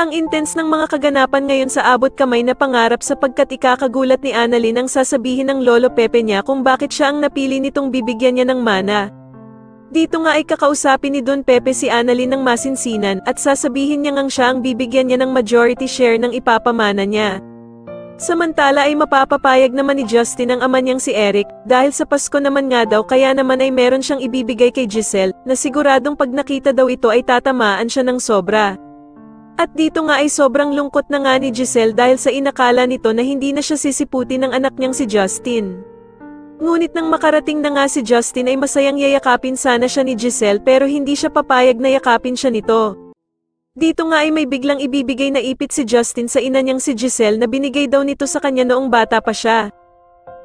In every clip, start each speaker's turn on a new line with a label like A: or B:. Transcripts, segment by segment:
A: Ang intense ng mga kaganapan ngayon sa abot kamay na pangarap sapagkat ikakagulat ni Annalyn ang sasabihin ng Lolo Pepe niya kung bakit siya ang napili nitong bibigyan niya ng mana. Dito nga ay kakausapin ni Don Pepe si Annalyn ng masinsinan at sasabihin niya ngang siya ang bibigyan niya ng majority share ng ipapamana niya. Samantala ay mapapapayag naman ni Justin ang ama niyang si Eric, dahil sa Pasko naman nga daw kaya naman ay meron siyang ibibigay kay Giselle, na siguradong pag nakita daw ito ay tatamaan siya ng sobra. At dito nga ay sobrang lungkot na nga ni Giselle dahil sa inakala nito na hindi na siya sisiputin ng anak niyang si Justin. Ngunit nang makarating na nga si Justin ay masayang yayakapin sana siya ni Giselle pero hindi siya papayag na yakapin siya nito. Dito nga ay may biglang ibibigay na ipit si Justin sa ina niyang si Giselle na binigay daw nito sa kanya noong bata pa siya.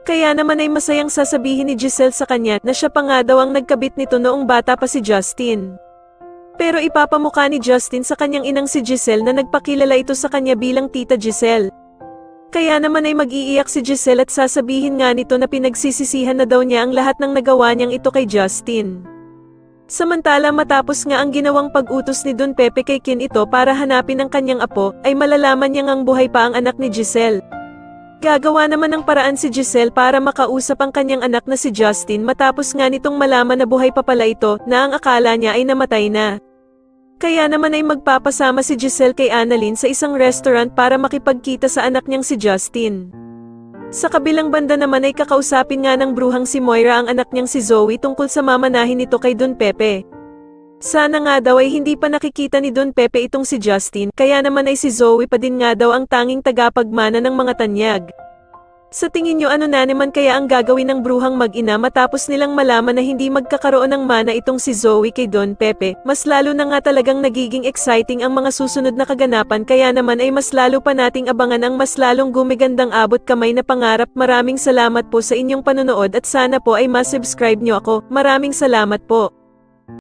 A: Kaya naman ay masayang sasabihin ni Giselle sa kanya na siya pa nga daw ang nagkabit nito noong bata pa si Justin. Pero ipapamukha ni Justin sa kanyang inang si Giselle na nagpakilala ito sa kanya bilang Tita Giselle. Kaya naman ay mag-iiyak si Giselle at sasabihin nga nito na pinagsisisihan na daw niya ang lahat ng nagawa niyang ito kay Justin. Samantala matapos nga ang ginawang pag-utos ni Don Pepe kay Kin ito para hanapin ang kanyang apo, ay malalaman niyang ang buhay pa ang anak ni Giselle. Gagawa naman ng paraan si Giselle para makausap ang kanyang anak na si Justin matapos nga nitong malaman na buhay pa pala ito na ang akala niya ay namatay na. Kaya naman ay magpapasama si Giselle kay Annalyn sa isang restaurant para makipagkita sa anak niyang si Justin. Sa kabilang banda naman ay kakausapin nga ng bruhang si Moira ang anak niyang si Zoe tungkol sa mamanahin nito kay Don Pepe. Sana nga daw ay hindi pa nakikita ni Don Pepe itong si Justin, kaya naman ay si Zoe pa din nga daw ang tanging tagapagmana ng mga tanyag. Sa tingin nyo ano na naman kaya ang gagawin ng bruhang mag-ina matapos nilang malaman na hindi magkakaroon ng mana itong si Zoe kay Don Pepe? Mas lalo na nga talagang nagiging exciting ang mga susunod na kaganapan kaya naman ay mas lalo pa nating abangan ang mas lalong gumigandang abot kamay na pangarap. Maraming salamat po sa inyong panonood at sana po ay ma-subscribe nyo ako. Maraming salamat po.